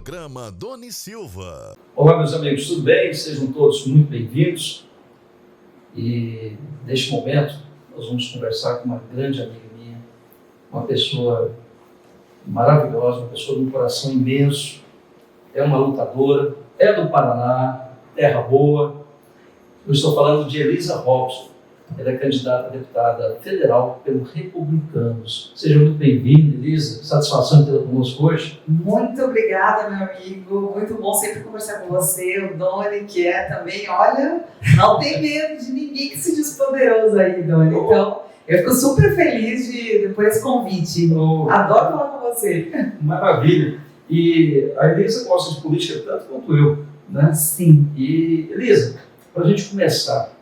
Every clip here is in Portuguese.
Programa Doni Silva. Olá, meus amigos, tudo bem? Sejam todos muito bem-vindos. E neste momento nós vamos conversar com uma grande amiga minha, uma pessoa maravilhosa, uma pessoa de um coração imenso, é uma lutadora, é do Paraná, terra boa. Eu estou falando de Elisa Robson. Ela é candidata a deputada federal pelo Republicanos. Seja muito bem-vinda, Elisa. Satisfação em tê-la conosco hoje. Muito obrigada, meu amigo. Muito bom sempre conversar com você. O Doni, que é também, olha, não tem medo de ninguém que se diz poderoso aí, Doni. Então, eu fico super feliz por esse convite. Adoro falar com você. Maravilha. E a Elisa gosta de política tanto quanto eu, né? Sim. E, Elisa, para a gente começar,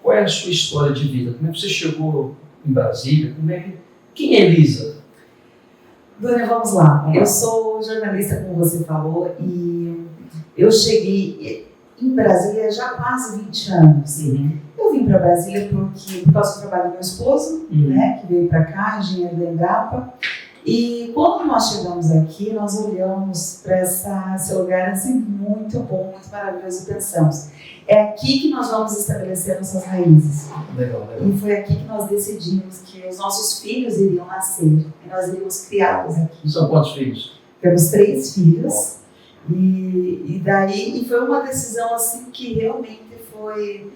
qual é a sua história de vida? Como é que você chegou em Brasília? Quem é Elisa? Dona, vamos lá. Eu sou jornalista, como você falou, e eu cheguei em Brasília já há quase 20 anos. Eu vim para Brasília por causa do trabalho do meu esposo, né, que veio para cá, engenheiro da Embrapa. E quando nós chegamos aqui, nós olhamos para esse lugar assim, muito bom, muito maravilhoso, e pensamos, é aqui que nós vamos estabelecer nossas raízes. Legal. E foi aqui que nós decidimos que os nossos filhos iriam nascer, e nós iríamos criá-los aqui. São quantos filhos? Temos 3 filhos, e foi uma decisão assim que realmente foi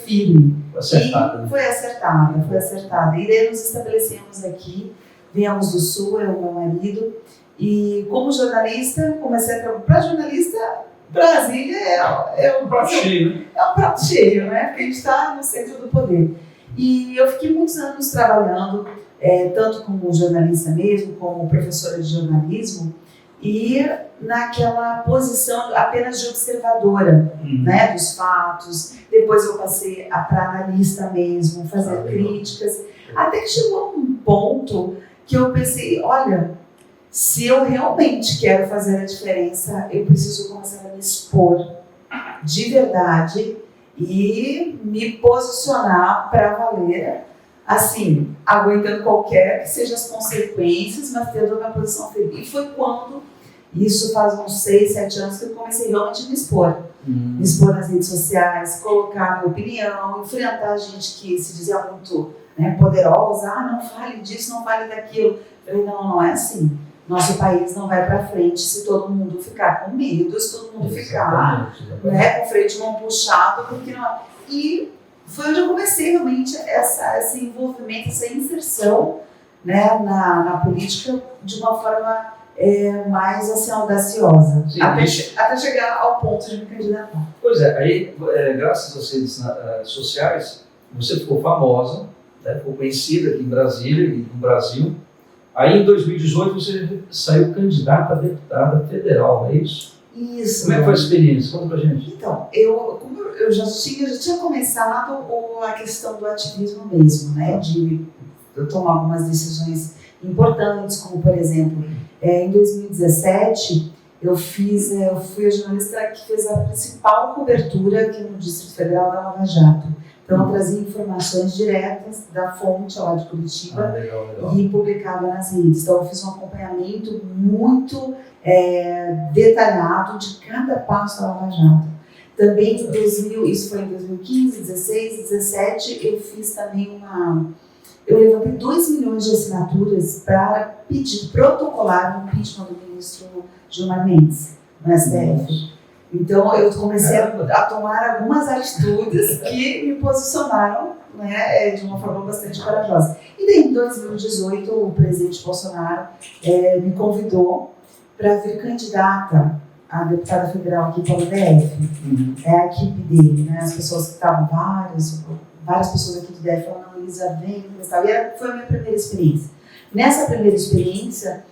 firme. Acertada, né? Foi acertada. E daí nos estabelecemos aqui, viemos do Sul, eu e meu marido, e como jornalista, comecei a trabalhar. Para jornalista, Brasília é um prato cheio, né? É um prato cheio, né? Porque a gente está no centro do poder. E eu fiquei muitos anos trabalhando, tanto como jornalista mesmo, como professora de jornalismo, e naquela posição apenas de observadora, né, dos fatos. Depois eu passei para analista mesmo, fazer críticas, até que chegou um ponto que eu pensei, olha, se eu realmente quero fazer a diferença, eu preciso começar a me expor de verdade e me posicionar para valer, assim, aguentando qualquer que sejam as consequências, mas tendo uma posição firme. E foi quando, isso faz uns 6, 7 anos, que eu comecei realmente a me expor. Me expor nas redes sociais, colocar minha opinião, enfrentar gente que se dizia muito, né, poderosa, não fale disso, não fale daquilo. Eu falei, não é assim. Nosso país não vai para frente se todo mundo ficar com medo, se todo mundo ficar, né, com o freio de mão puxado, porque não. E foi onde eu comecei realmente esse envolvimento, essa inserção, né, na política de uma forma mais assim, audaciosa, até chegar ao ponto de me candidatar. Pois é, aí graças às redes sociais você ficou famosa, né, ficou conhecida aqui em Brasília e no Brasil. Aí em 2018 você saiu candidata a deputada federal, é isso? Isso. Como é que foi a experiência? Conta pra gente. Então, eu já tinha começado a questão do ativismo mesmo, né? De eu tomar algumas decisões importantes, como por exemplo, em 2017 eu fui a jornalista que fez a principal cobertura aqui no Distrito Federal da Lava Jato. Então eu trazia informações diretas da fonte lá de Curitiba legal. E publicava nas redes. Então eu fiz um acompanhamento muito detalhado de cada passo da Lava Jato. Também isso foi em 2015, 16, 17, eu fiz também eu levantei 2 milhões de assinaturas para protocolar o impeachment do ministro Gilmar Mendes, no STF. Então, eu comecei a tomar algumas atitudes que me posicionaram, né, de uma forma bastante corajosa. E daí, em 2018, o presidente Bolsonaro me convidou para vir candidata a deputada federal aqui pelo DF. É a equipe dele, né, as pessoas que estavam, várias pessoas aqui do DF falando, não, Elisa, vem, e foi a minha primeira experiência. Nessa primeira experiência,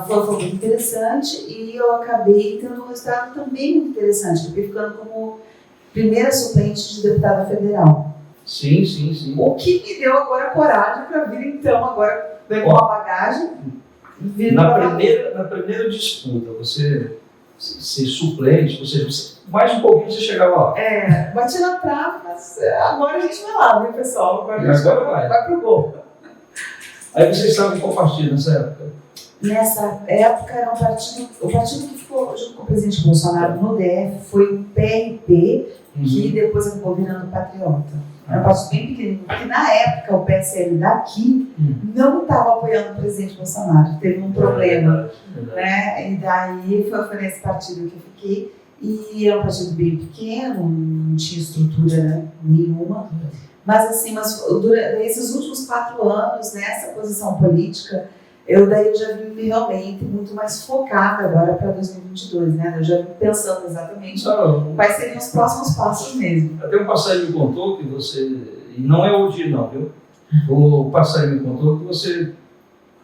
foi muito interessante e eu acabei tendo um resultado também muito interessante, porque ficando como primeira suplente de deputada federal. Sim. O que me deu agora coragem para vir, então, agora com uma bagagem. Na primeira disputa, você ser suplente, ou seja, mais um pouquinho você chegava lá. Bati na trave, mas agora a gente vai lá, viu, pessoal? Agora a gente vai pro gol. Aí você estava em qual partido nessa época? Nessa época era o partido que ficou junto com o presidente Bolsonaro no DF foi o PRP, que depois acabou virando Patriota. Era um partido bem pequenininho, porque na época o PSL daqui não estava apoiando o presidente Bolsonaro, teve um problema, né? E daí foi nesse partido que eu fiquei, e é um partido bem pequeno, não tinha estrutura nenhuma, mas assim, durante esses últimos 4 anos, nessa posição política, eu já vim realmente muito mais focada agora para 2022, né? Eu já vim pensando exatamente quais seriam os próximos passos mesmo. Até um passarinho me contou que você, e não é hoje não, viu? O passarinho me contou que você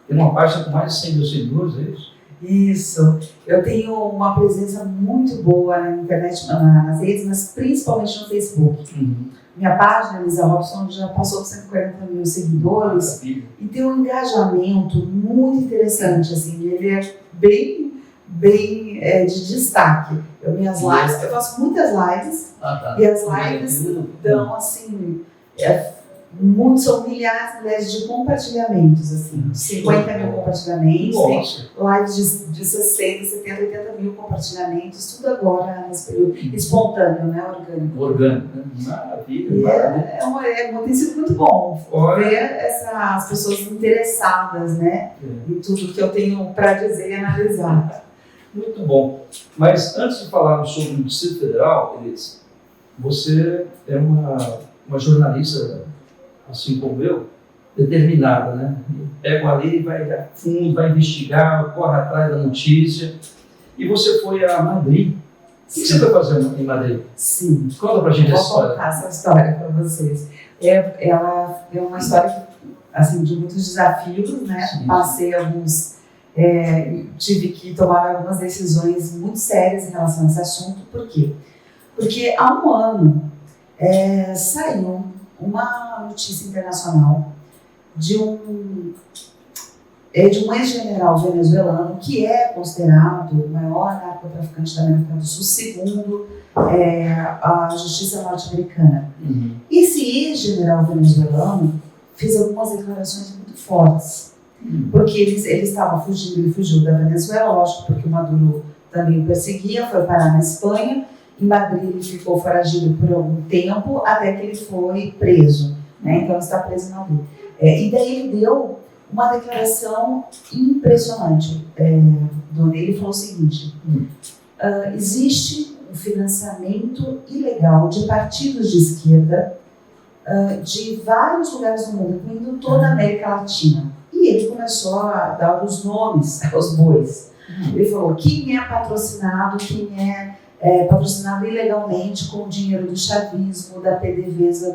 tem uma página com mais de 100 mil seguidores, é isso? Isso. Eu tenho uma presença muito boa na internet, nas redes, mas principalmente no Facebook. Minha página, Elisa Robson, já passou de 140 mil seguidores e tem um engajamento muito interessante, assim, ele é bem de destaque. Minhas lives, eu faço muitas lives e as lives dão, assim, são milhares de compartilhamentos, assim, 50 mil compartilhamentos, tem lives de 60, 70, 80 mil compartilhamentos, tudo agora nesse período espontâneo, né, orgânico. Né? Maravilha. Tem sido muito bom ver as pessoas interessadas, né, em tudo que eu tenho para dizer e analisar. Muito bom. Mas antes de falarmos sobre o Distrito Federal, Elisa, você é uma jornalista, assim como eu, determinada, né? Pego ali e vai a fundo, vai investigar, corre atrás da notícia. E você foi a Madrid. O que você foi fazer em Madrid? Sim. Conta pra gente essa história. Vou contar essa história para vocês. Ela é uma história assim, de muitos desafios, né? Sim. Passei tive que tomar algumas decisões muito sérias em relação a esse assunto. Por quê? Porque há um ano saiu uma notícia internacional de um ex-general venezuelano que é considerado o maior narcotraficante da América do Sul, segundo a justiça norte-americana. Esse ex-general venezuelano fez algumas declarações muito fortes, porque ele estava fugindo, ele fugiu da Venezuela, lógico, porque o Maduro também o perseguia, foi parar na Espanha. Em Madrid ele ficou foragido por algum tempo, até que ele foi preso, né? Então ele está preso em Madrid. E daí ele deu uma declaração impressionante. Ele falou o seguinte: existe um financiamento ilegal de partidos de esquerda de vários lugares do mundo, incluindo toda a América Latina. E ele começou a dar os nomes aos bois. Ele falou quem é patrocinado, patrocinado ilegalmente com o dinheiro do chavismo, da PDVSA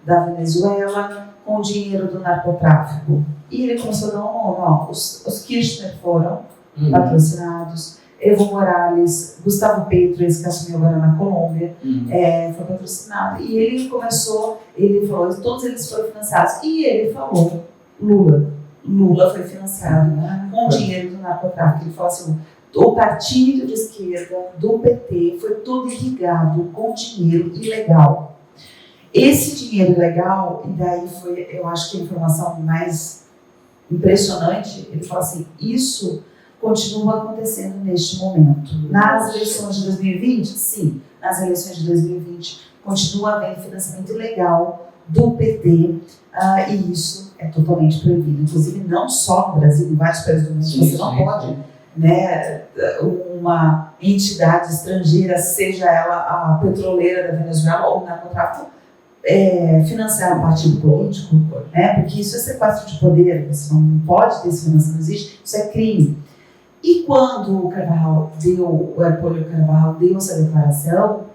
da Venezuela, com o dinheiro do narcotráfico. E ele começou a dar um nome, os Kirchner foram patrocinados, Evo Morales, Gustavo Petro, esse que assumiu agora na Colômbia, foi patrocinado. E ele falou, todos eles foram financiados. E ele falou, Lula foi financiado, né, com o dinheiro do narcotráfico. Ele falou assim, o partido de esquerda do PT foi todo irrigado com dinheiro ilegal. Esse dinheiro ilegal, e daí foi, eu acho que a informação mais impressionante, ele fala assim, isso continua acontecendo neste momento. Nas eleições de 2020, sim, nas eleições de 2020, continua havendo financiamento ilegal do PT, e isso é totalmente proibido. Inclusive, não só no Brasil, em vários países do mundo, você não pode, né, uma entidade estrangeira, seja ela a petroleira da Venezuela ou o narcotráfico, financiar um partido político, né, porque isso é sequestro de poder, você não pode ter esse financiamento, não existe, isso é crime. E quando o Hercúleo Carvalho deu essa declaração,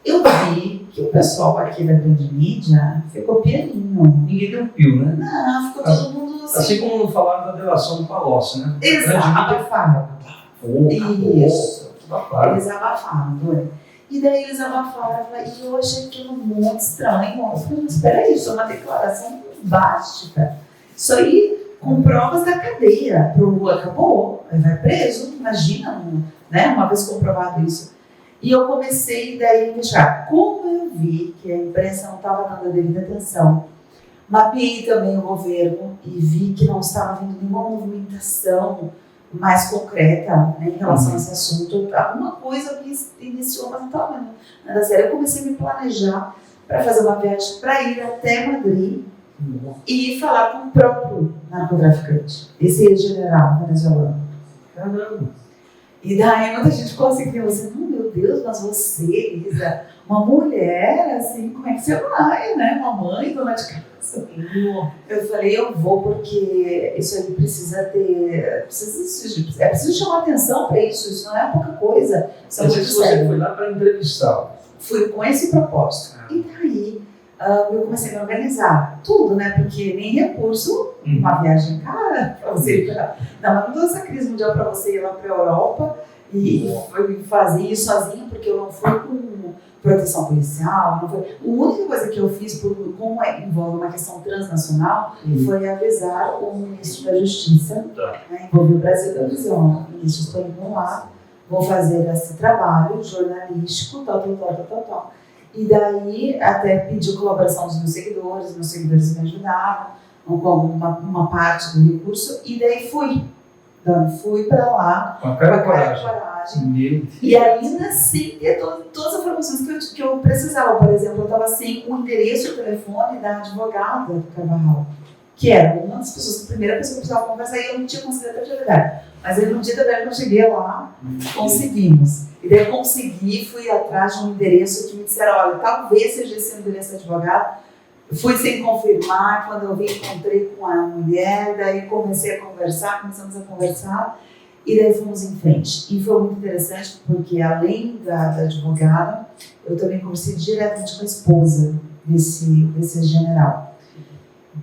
eu vi que o pessoal aqui da grande mídia ficou pianinho. Ninguém deu pio, né? Não, ficou todo mundo assim como falaram da delação do Palocci, né? Exato, abafaram. Isso. Abafaram. Eles abafaram, doido. E daí eles abafaram, e eu achei aquilo muito estranho. Eu falei, mas espera isso é uma declaração bombástica. Isso aí com provas da cadeia. Pro Lula acabou, aí vai preso, imagina, né? Uma vez comprovado isso. E eu comecei daí a investigar. Como eu vi que a imprensa não estava dando a devida atenção Mapeei também o governo e vi que não estava havendo nenhuma movimentação mais concreta, né, em relação a esse assunto. Alguma coisa que iniciou, mas não estava vendo nada sério. Eu comecei a me planejar para fazer uma viagem para ir até Madrid e falar com o próprio narcotraficante, esse ex-general venezuelano. Caramba! E daí muita gente ficou assim, meu Deus, mas você, Elisa, uma mulher, assim, como é que você vai, né? Uma mãe, dona de casa. Eu falei, eu vou porque isso aí precisa ter... É preciso chamar atenção para isso não é pouca coisa. Isso é muito Você sério. foi lá para entrevistá-lo. Fui com esse propósito. E daí eu comecei a me organizar. Tudo, né? Porque nem recurso, uma viagem cara para você ir para... Não, mas não toda essa crise mundial para você ir lá para a Europa e fazer isso sozinha, porque eu não fui com proteção policial. Não foi... A única coisa que eu fiz, como envolve uma questão transnacional, foi avisar o ministro da Justiça, né, envolver o Brasil da visão. Ministro, estou indo lá, vou fazer esse trabalho jornalístico, tal. E daí até pedi a colaboração dos meus seguidores me ajudaram com uma parte do recurso, e daí fui para lá Com a cara e coragem. E ainda sem ter todas as informações que eu precisava. Por exemplo, eu estava sem o endereço e o telefone da advogada do Carvajal, que era uma das pessoas, a primeira pessoa que precisava conversar, e eu não tinha conseguido até dia da verdade. Mas aí no dia da verdade, quando eu cheguei lá, conseguimos. E daí eu consegui, fui atrás de um endereço que me disseram, olha, talvez seja esse endereço da advogada. Fui sem confirmar, quando eu vi, encontrei com a mulher, daí começamos a conversar, e daí fomos em frente. E foi muito interessante, porque além da advogada, eu também conversei diretamente com a esposa desse general.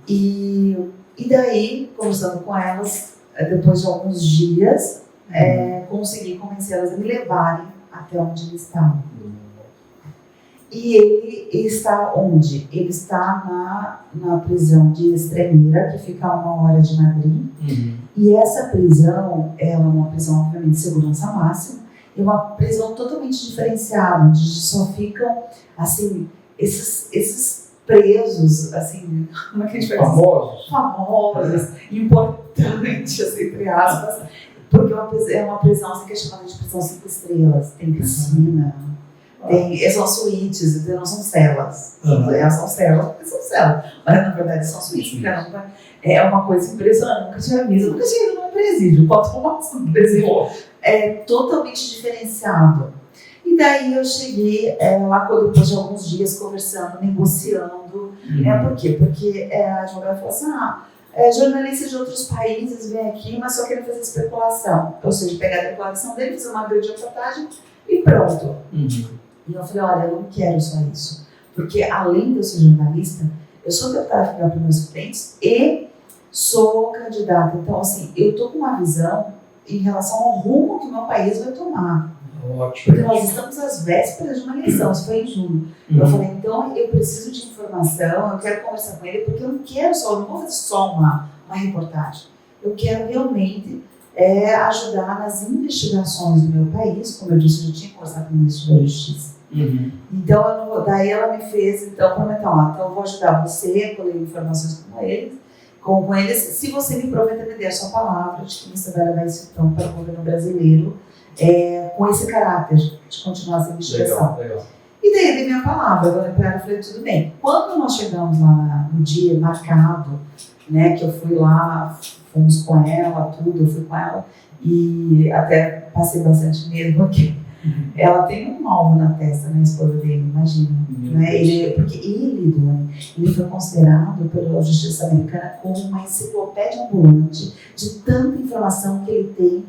E daí, conversando com elas, depois de alguns dias, consegui convencê-las a me levarem até onde ele estava. E ele está onde? Ele está na prisão de Extremeira, que fica a 1 hora de Madrid. E essa prisão, ela é uma prisão, obviamente, de segurança máxima, e uma prisão totalmente diferenciada, onde só ficam, assim, esses presos, assim, como é que a gente vai dizer? Famosos, importantes, entre aspas, porque é uma prisão assim, que é chamada de prisão 5 estrelas, tem piscina, são suítes, então não são celas. Elas são celas porque são celas, mas na verdade são suítes. Caramba, é uma coisa impressionante, nunca tinha visto, nunca tinha ido num presídio, quanto mais um presídio. É totalmente diferenciado. E daí eu cheguei lá depois de alguns dias conversando, negociando. Por quê? Porque a advogada falou assim, jornalistas de outros países vêm aqui, mas só querem fazer especulação. Ou seja, pegar a declaração dele, fazer uma grande reportagem e pronto. E eu falei, olha, eu não quero só isso. Porque além de eu ser jornalista, eu sou deputada federal para meus clientes e sou candidata. Então, assim, eu estou com uma visão em relação ao rumo que o meu país vai tomar. Ótimo. Porque nós estamos às vésperas de uma eleição, isso foi em julho. Eu falei, então eu preciso de informação, eu quero conversar com ele, porque eu não vou fazer só uma reportagem. Eu quero realmente ajudar nas investigações do meu país, como eu disse, eu já tinha conversado com o ministro da Justiça. Então, daí ela me fez, prometer, então eu vou ajudar você a colher informações com eles, se você me prometer, me der a sua palavra de que você vai levar isso então para o governo brasileiro, com esse caráter de continuar essa investigação. Legal. E daí eu dei minha palavra, eu falei, tudo bem. Quando nós chegamos lá no dia marcado, né, que eu fui lá, fomos com ela, eu fui com ela, e até passei bastante medo, porque ela tem um alvo na testa, né, a esposa dele, imagina. Né? Porque ele foi considerado pela justiça americana como uma enciclopédia ambulante de tanta informação que ele tem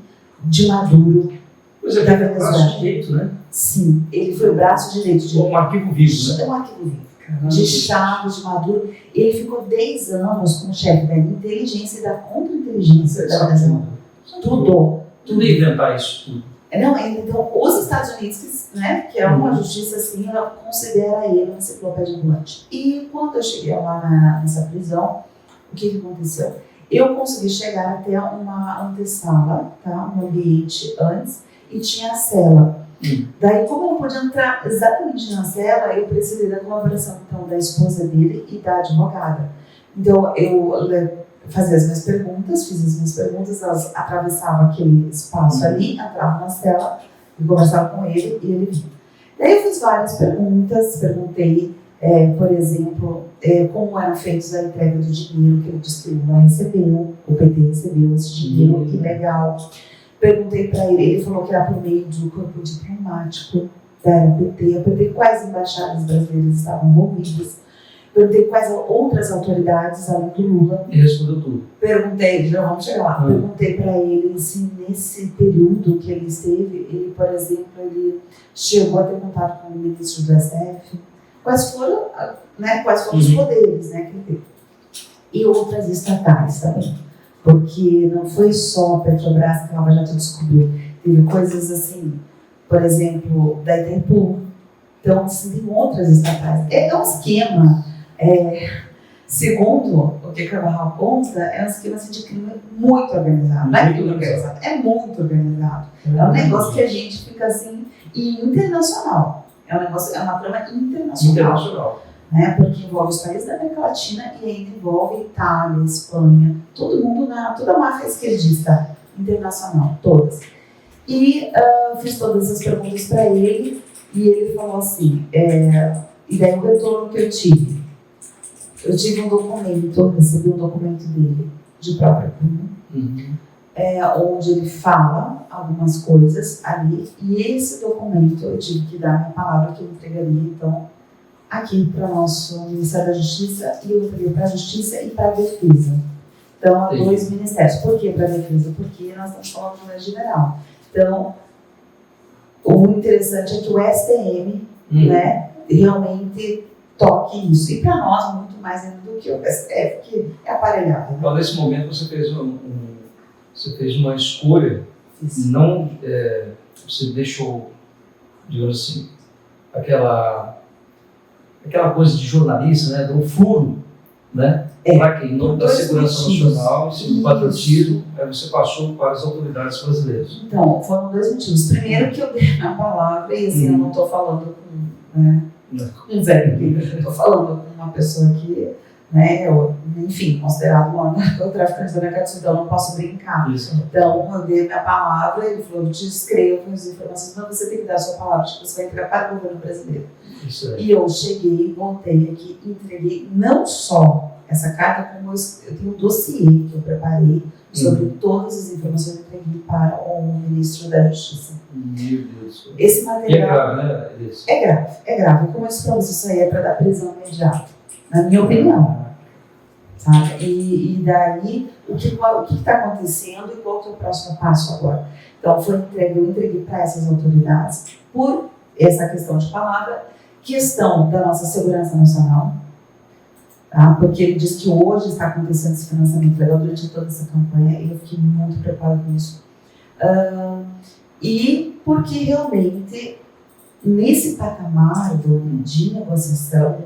de Maduro. Pois é, ele é o braço direito, né? Sim, ele foi o braço direito de um arquivo vivo, né? É um arquivo vivo. De Chaves, de Maduro. Ele ficou 10 anos como chefe da inteligência e da contra-inteligência da Venezuela. Tudo inventar isso tudo. Então, os Estados Unidos, né, que é uma justiça assim, ela considera ele uma enciclopédia ambulante. E quando eu cheguei lá nessa prisão, o que aconteceu? Eu consegui chegar até uma antessala, tá, um ambiente antes, e tinha a cela. Daí, como eu não podia entrar exatamente na cela, eu precisei da colaboração então, da esposa dele e da advogada. Então, eu fazia as minhas perguntas, fiz as minhas perguntas, elas atravessavam aquele espaço ali, entravam na cela, eu conversava com ele e ele vinha. Daí eu fiz várias perguntas, perguntei, por exemplo, como eram feitos a entrega do dinheiro, que ele disse que o Lula recebeu, o PT recebeu esse dinheiro, que legal. Perguntei para ele falou que era por meio do corpo diplomático da PT, eu perguntei quais embaixadas brasileiras estavam envolvidas. Perguntei quais outras autoridades, além do Lula. E respondeu tudo. Perguntei, já vamos chegar lá. Perguntei para ele se nesse período que ele esteve, ele, por exemplo, ele chegou a ter contato com o ministro do STF. Quais foram os poderes, né, que ele teve. E outras estatais também. Porque não foi só a Petrobras que a Lava Jato descobriu. Teve coisas assim, por exemplo, da Itaipu. Então, assim, tem outras estatais. É um esquema. Segundo o que Carvajal consta, é um esquema assim, de crime muito organizado. Não é tudo organizado, é muito organizado. É um negócio que a gente fica assim, e internacional. É uma trama internacional. Né? Porque envolve os países da América Latina e ainda envolve Itália, Espanha, todo mundo, toda a máfia esquerdista internacional, todas. E fiz todas as perguntas para ele e ele falou assim, e daí o retorno que eu tive um documento, recebi um documento dele, de própria punho, onde ele fala algumas coisas ali, e esse documento eu tive que dar minha palavra que eu entregaria, então, aqui para o nosso Ministério da Justiça, e eu entreguei para a Justiça e para a Defesa. Então, há dois ministérios. Por que para a Defesa? Porque nós estamos falando de lei general. Então, o interessante é que o STM, né, realmente toque isso. E para nós, muito mais ainda do que o STF, que é aparelhado. Né? Então, nesse momento, você fez uma escolha, não, você deixou, digamos assim, aquela coisa de jornalista, né, do furo, né, para que, em nome da segurança nacional e do patriotismo, você passou para as autoridades brasileiras. Então, foram dois motivos. Primeiro, que eu dei a palavra, e assim, eu não estou falando com um Zé Ninguém, estou falando com uma pessoa que, né, enfim, considerado uma narcotraficante da América do Sul, então eu não posso brincar. Isso. Então, eu dei minha palavra, ele falou, eu te escrevo as informações, não, você tem que dar a sua palavra, você vai entregar para o governo brasileiro. Isso é. E eu cheguei, voltei aqui, entreguei não só essa carta, como eu tenho um dossiê que eu preparei sobre todas as informações que eu entreguei para o ministro da Justiça. Meu Deus. Esse material... E é grave, né? Isso. É grave. Como eu disse para você, isso aí é para dar prisão imediata, na minha opinião. Sabe? E daí, o que está acontecendo e qual que é o próximo passo agora? Então, eu entreguei para essas autoridades por essa questão de palavra, questão da nossa segurança nacional, tá? Porque ele diz que hoje está acontecendo esse financiamento legal durante toda essa campanha e eu fiquei muito preocupada com isso. E porque realmente, nesse patamar de negociação,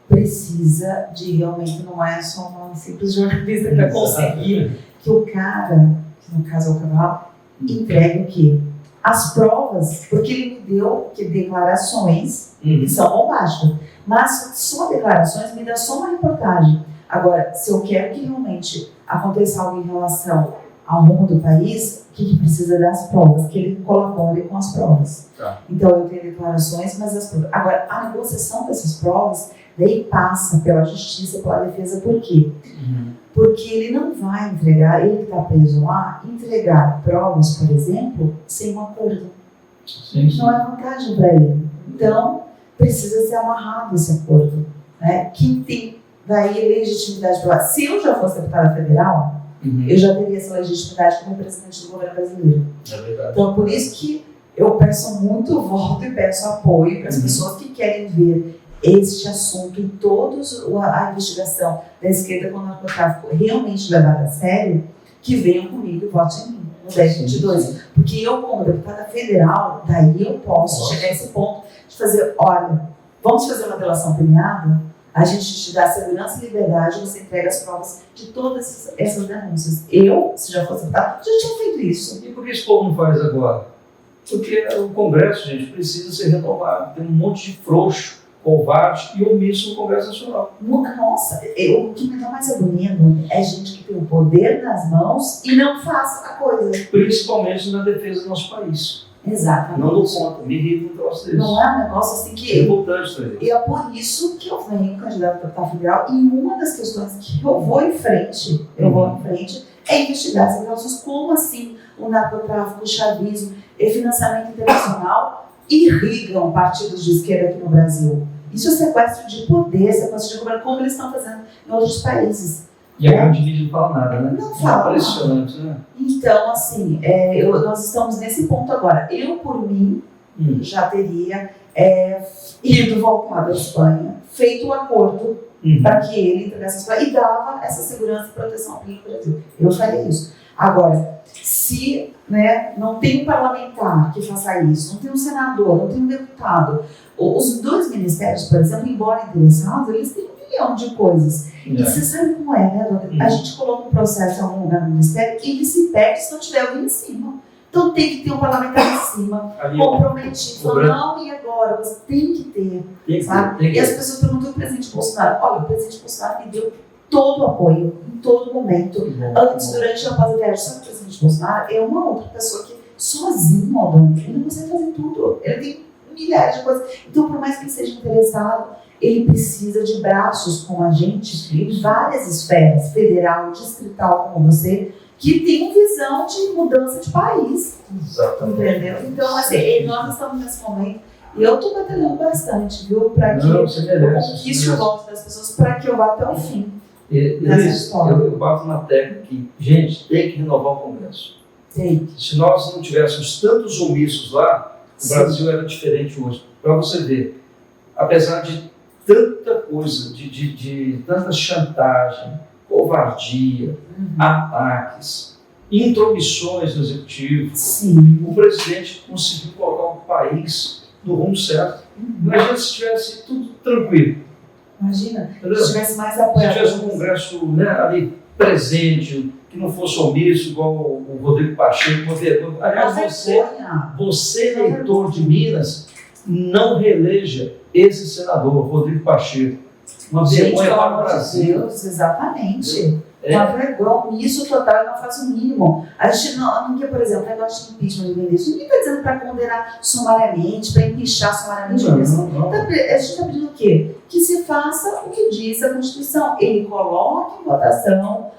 precisa de realmente, não é só uma simples jornalista que vai conseguir que o cara, que no caso é o Carvajal, entregue o quê? As provas, porque ele me deu declarações que são bombásticas, mas só declarações me dá só uma reportagem. Agora, se eu quero que realmente aconteça algo em relação ao rumo do país, o que precisa das provas? Que ele colabore com as provas. Tá. Então, eu tenho declarações, mas as provas. Agora, a negociação dessas provas, daí passa pela justiça, pela defesa, por quê? Porque ele não vai entregar, ele que está preso lá, entregar provas, por exemplo, sem um acordo. Sim. Não é vantagem para ele. Então, precisa ser amarrado esse acordo. Né? Quem tem daí legitimidade para lá. Se eu já fosse deputada federal, eu já teria essa legitimidade como presidente do governo brasileiro. É verdade. Então, por isso que eu peço muito voto e peço apoio para as pessoas que querem ver este assunto em todos a investigação da esquerda com o narcotráfico realmente levada a sério, que venham comigo e votem em mim, no 1022. Porque eu, como deputada federal, daí eu posso chegar a esse ponto de fazer, olha, vamos fazer uma delação premiada, a gente te dá segurança e liberdade, você entrega as provas de todas essas denúncias. Eu, se já fosse deputada, já tinha feito isso. E por que esse povo não faz agora? Porque o Congresso, gente, precisa ser renovado. Tem um monte de frouxo covarde e omisso no Congresso Nacional. Nossa, o que me dá mais agonia, Doni, é gente que tem o poder nas mãos e não faz a coisa. Principalmente na defesa do nosso país. Exatamente. Não dou conta, me irrita um troço desse. Não é um negócio assim que... É importante também. E é por isso que eu venho candidato a deputado federal, e uma das questões que eu vou em frente, é investigar essas relações, como assim o narcotráfico, o chavismo e financiamento internacional irrigam partidos de esquerda aqui no Brasil. Isso é sequestro de poder, sequestro de governo, como eles estão fazendo em outros países. E a grande mídia não fala nada, né? Não fala. Impressionante, né? Então, assim, nós estamos nesse ponto agora. Eu, por mim, já teria ido voltar da Espanha, feito um acordo para que ele entregasse a Espanha e dava essa segurança e proteção aqui no Brasil. Eu faria isso. Agora, se não tem um parlamentar que faça isso, não tem um senador, não tem um deputado, os dois ministérios, por exemplo, embora interessados, eles têm 1 milhão de coisas. E você sabe como é, né, Dona? A gente coloca um processo em algum lugar no ministério e ele se perde se não tiver alguém em cima. Então tem que ter um parlamentar em cima, comprometido, falando, não, e agora? Você tem que ter, sabe? E as pessoas perguntam ao presidente Bolsonaro, olha, o presidente Bolsonaro me deu todo o apoio, em todo momento, antes, durante e após a viagem. Só que o presidente Bolsonaro é uma outra pessoa que, sozinho, Dona, ele não consegue fazer tudo. Ele tem milhares de coisas. Então, por mais que ele seja interessado, ele precisa de braços como a gente, em várias esferas, federal, distrital, como você, que tem visão de mudança de país. Exatamente. Entendeu? Então, assim, nós estamos nesse momento, e eu estou batalhando bastante, viu? Para que eu conquiste o voto das pessoas, para que eu vá até o fim. Eu bato na tecla que, gente, tem que renovar o Congresso. Tem. Se nós não tivéssemos tantos omissos lá, o Brasil era diferente hoje. Para você ver, apesar de tanta coisa, de tanta chantagem, covardia, ataques, intromissões no executivo, o presidente conseguiu colocar o país no rumo certo. Imagina se tivesse tudo tranquilo. Imagina, entendeu? se tivesse mais apoio. Se tivesse um Congresso ali presente, que não fosse omisso, igual o Rodrigo Pacheco. Aliás, você, eleitor de Minas, não reeleja esse senador, Rodrigo Pacheco. Uma vergonha para o Brasil. Deus, exatamente. Uma vergonha, isso total não faz o mínimo. A gente não quer, por exemplo, o negócio de impeachment de ministro. Ninguém está dizendo para condenar sumariamente, para empichar sumariamente a pessoa. A gente está pedindo o quê? Que se faça o que diz a Constituição. Ele coloque em votação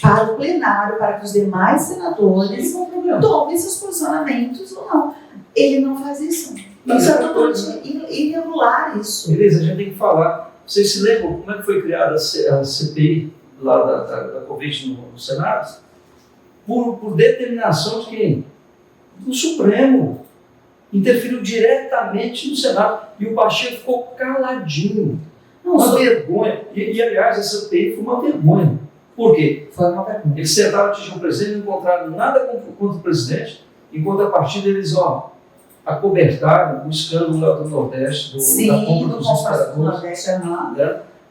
para o plenário, para que os demais senadores tomem seus posicionamentos ou não. Ele não faz isso. Isso é totalmente irregular, isso. Beleza, a gente tem que falar. Vocês se lembram como é que foi criada a CPI lá da Covid no Senado? Por determinação de quem? Do Supremo. Interferiu diretamente no Senado. E o Pacheco ficou caladinho. Uma vergonha. E, aliás, essa CPI foi uma vergonha. Por quê? Foi uma vergonha. Eles tentaram atingir o presidente, não encontraram nada contra o presidente, enquanto a partir deles, acobertaram o escândalo lá do Nordeste, da compra dos instaladores.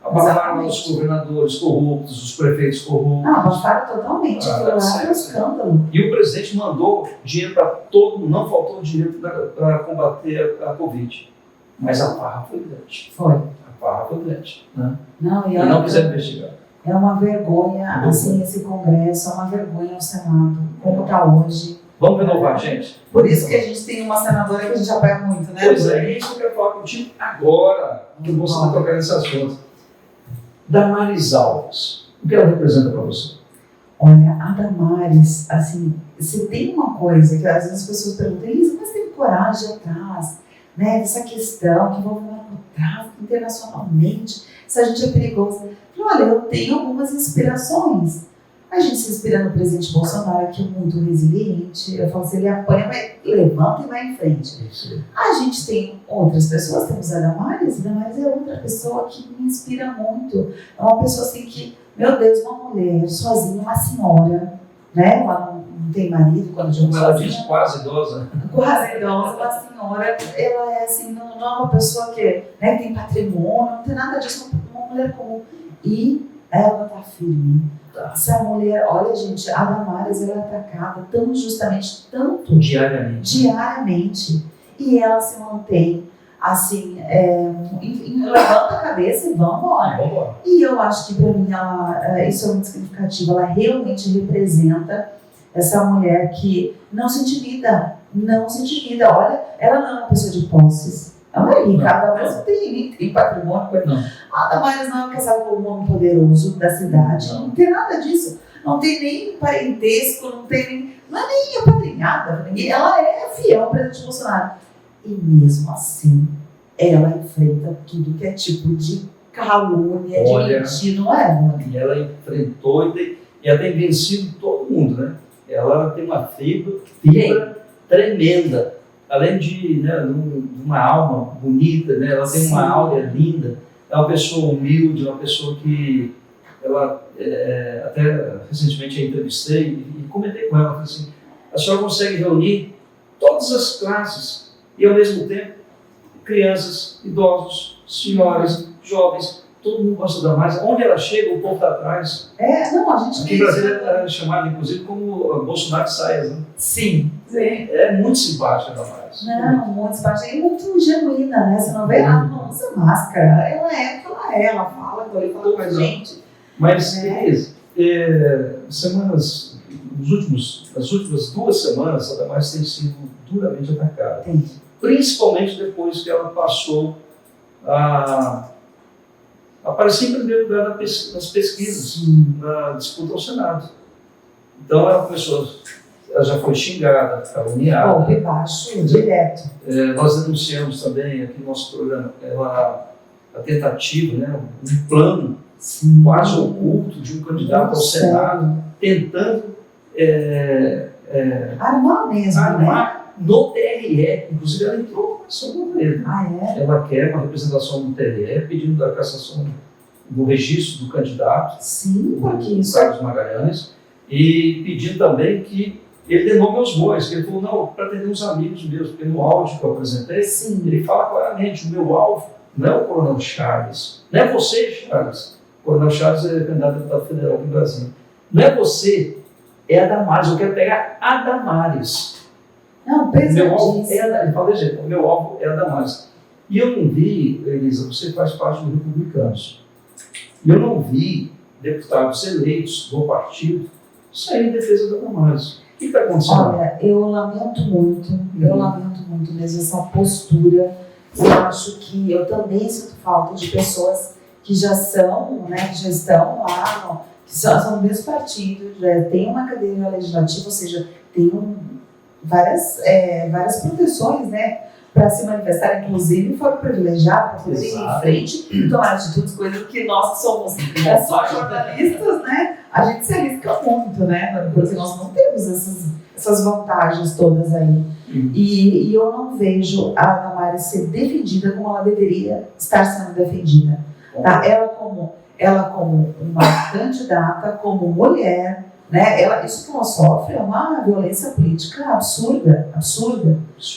Abafaram os governadores corruptos, os prefeitos corruptos. Abafaram totalmente, foi um escândalo. E o presidente mandou dinheiro para todo mundo, não faltou dinheiro para combater a Covid. Mas a farra foi grande. A farra foi grande. Né? Não quiseram investigar. É uma vergonha, assim, esse Congresso, é uma vergonha o Senado, como está hoje. Vamos renovar, gente? Por isso que a gente tem uma senadora que a gente apoia muito, né? Pois é, isso que eu quero falar contigo agora, que você está tocando nesse assunto. Damares Alves, o que ela representa para você? Olha, a Damares, assim, se tem uma coisa que às vezes as pessoas perguntam, Elisa, mas tem coragem atrás, né, dessa questão que envolve o narcotráfico internacionalmente, se a gente é perigoso. Olha, eu tenho algumas inspirações. A gente se inspira no presidente Bolsonaro, que é muito resiliente. Eu falo, se ele apanha, levanta e vai em frente. Isso. A gente tem outras pessoas, temos a Damares. A Damares é outra pessoa que me inspira muito. É uma pessoa assim que, meu Deus, uma mulher sozinha, uma senhora, né? Ela não tem marido quando como ela diz, quase idosa. Quase idosa, uma senhora. Ela é assim, não é uma pessoa que tem patrimônio, não tem nada disso, uma mulher comum. E ela está firme. Essa mulher, olha gente, a Damares ela é atacada tão justamente, tanto diariamente. E ela se mantém assim, levanta a cabeça e vamos embora. E eu acho que para mim isso é muito significativo. Ela realmente representa essa mulher que não se intimida. Olha, ela não é uma pessoa de posses. Ela é rica, a Damares não tem patrimônio. A Damares não é casada com um homem poderoso da cidade. Não tem nada disso. Não tem nem parentesco, não é nem apadrinhada. Ela é fiel ao presidente Bolsonaro. E mesmo assim, ela enfrenta tudo que é tipo de calúnia, de mentira, não é, mano? E ela enfrentou e ela tem vencido todo mundo, né? Ela tem uma fibra tremenda. Além de uma alma bonita, né? Ela tem uma áurea linda. É uma pessoa humilde, uma pessoa que ela até recentemente eu entrevistei e comentei com ela assim, a senhora consegue reunir todas as classes e ao mesmo tempo crianças, idosos, senhoras, jovens, todo mundo gosta da Damares. Onde ela chega, o povo está atrás. A gente aqui em Brasília ela é chamada inclusive como a Bolsonaro de saias, né? Sim. É muito simpática a Damares. Não, muito simpática e muito genuína, né? Você não vê ela não usa máscara. Ela é o que ela é, ela fala com a gente. Mas, Denise, nas últimas 2 semanas, a Damares tem sido duramente atacada. Principalmente depois que ela passou a aparecer em primeiro lugar nas pesquisas, na disputa ao Senado. Então ela já foi xingada, caluniada. Golpe baixo, direto. Nós denunciamos também aqui no nosso programa a tentativa, né, um plano quase oculto de um candidato ao Senado, tentando armar mesmo, no TRE. Inclusive ela entrou com ação do governo. Ela quer uma representação no TRE, pedindo da cassação do registro do candidato, Carlos Magalhães, e pedindo também que ele dê nome aos bois, que ele falou, não, para atender uns amigos meus, porque no áudio que eu apresentei, ele fala claramente, o meu alvo não é o Coronel Chaves, não é você, Chaves. O Coronel Chaves é candidato a deputado federal aqui no Brasil. Não é você, é a Damares, eu quero pegar a Damares. Não, pesadíssimo. Ele fala desse jeito, o meu alvo é a Damares. E eu não vi, Elisa, você faz parte dos Republicanos, e eu não vi deputados eleitos do partido sair em defesa da Damares. O que está acontecendo? Olha, eu lamento muito mesmo essa postura. Eu acho que eu também sinto falta de pessoas que já são, que já estão lá, que são do mesmo partido, já tem uma cadeira legislativa, ou seja, tem várias proteções, né, para se manifestar, inclusive foram privilegiados para poder ir em frente e tomar atitudes, coisas que nós que somos só jornalistas, né, a gente se arrisca muito, né, porque nós não temos essas vantagens todas aí. E eu não vejo a Damares ser defendida como ela deveria estar sendo defendida. Tá? Ela como uma candidata, como mulher, né? Isso que ela sofre é uma violência política absurda.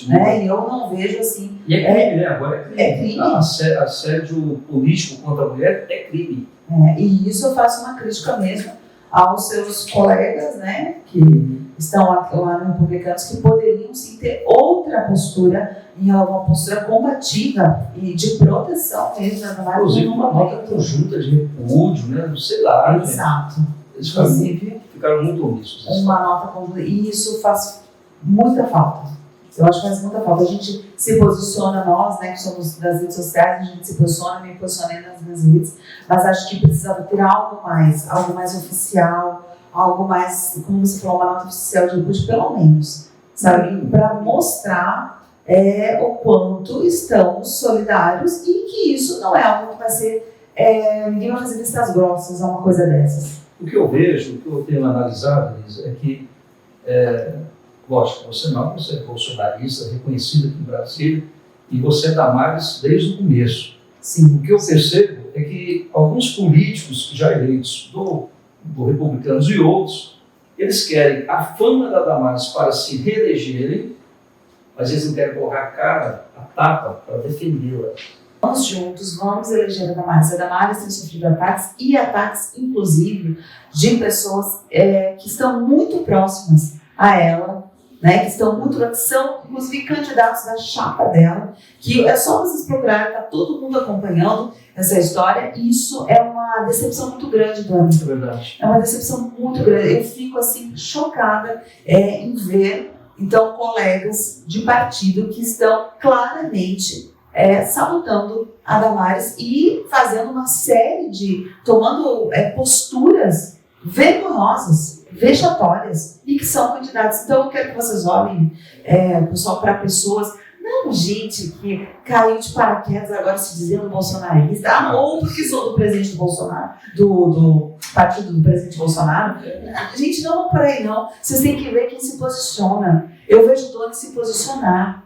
Né? E eu não vejo assim... E é crime, né? Agora é crime. É crime. Assédio político contra a mulher é crime. E isso eu faço uma crítica mesmo aos seus colegas, né? Que estão lá no Republicanos, que poderiam sim ter outra postura, uma postura combativa e de proteção mesmo. Inclusive uma nota conjunta de repúdio, né? Não sei lá. Exato. Eles ficaram muito omissos. Uma nota conjunta. E isso faz muita falta. Eu acho que faz muita falta. A gente se posiciona, nós, né, que somos das redes sociais, a gente se posiciona, me posicionei nas redes, mas acho que precisava ter algo mais oficial, algo mais, como você falou, uma nota oficial de repúdio, pelo menos, sabe? Para mostrar o quanto estamos solidários e que isso não é algo que vai ser, ninguém vai fazer vistas grossas a uma coisa dessas. O que eu vejo, o que eu tenho analisado, Elisa, é que, lógico, você é bolsonarista, reconhecido aqui em Brasília, e você é Damares desde o começo. Sim. O que eu percebo é que alguns políticos já eleitos do Republicanos e outros, eles querem a fama da Damares para se reelegerem, mas eles não querem colocar a tapa para defendê-la. Vamos juntos, vamos eleger a Damares. A Damares tem sofrido ataques, inclusive, de pessoas que estão muito próximas a ela, né, que estão muito, que são inclusive candidatos da chapa dela, que é só vocês procurarem, está todo mundo acompanhando essa história, e isso é uma decepção muito grande, Dani. É verdade. É uma decepção muito grande. Eu fico assim chocada em ver então colegas de partido que estão claramente sabotando a Damares e fazendo uma série tomando posturas vergonhosas, vexatórias, e que são candidatos. Então eu quero que vocês olhem, pessoal, para pessoas, não gente que caiu de paraquedas agora se dizendo bolsonarista, ou porque sou do presidente do Bolsonaro, do partido do presidente Bolsonaro. Gente, não vão por aí não. Vocês têm que ver quem se posiciona. Eu vejo o Doni se posicionar.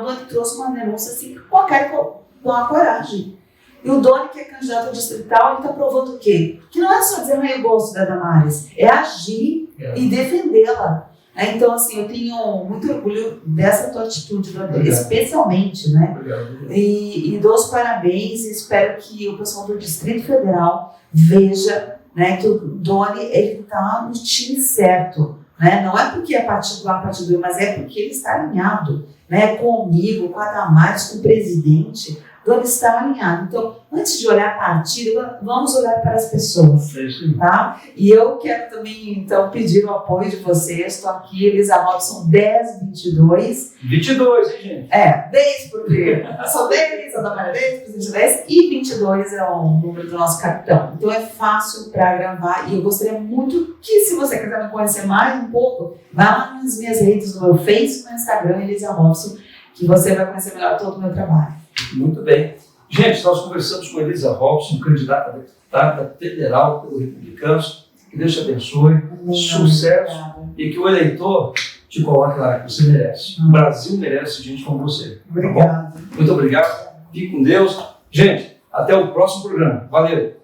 O Doni trouxe uma denúncia assim, com a coragem. E o Doni, que é candidato ao distrital, ele está provando o quê? Que não é só dizer eu gosto da Damares, é agir e defendê-la. Então, assim, eu tenho muito orgulho dessa tua atitude, Doni, especialmente, né? Obrigado. E dou os parabéns e espero que o pessoal do Distrito Federal veja, né, que o Doni está no time certo. Né? Não é porque é partido A, partido B, mas é porque ele está alinhado, né, comigo, com a Damares, com o presidente. Então ele está alinhado. Então, antes de olhar partido, vamos olhar para as pessoas. Tá? E eu quero também, então, pedir o apoio de vocês. Estou aqui, Elisa Robson, 1022. 22, hein, gente? 10 porque são 10, a Damares 10, presidente 10, e 22 é o número do nosso capitão. Então é fácil para gravar e eu gostaria muito que, se você quiser me conhecer mais um pouco, vá lá nas minhas redes, no meu Facebook, no Instagram, Elisa Robson, que você vai conhecer melhor todo o meu trabalho. Muito bem. Gente, nós conversamos com Elisa Robson, candidata a deputada federal pelo Republicanos. Que Deus te abençoe, sucesso e que o eleitor te coloque lá que você merece. O Brasil merece gente como você. Obrigada. Tá bom? Muito obrigado. Fique com Deus. Gente, até o próximo programa. Valeu!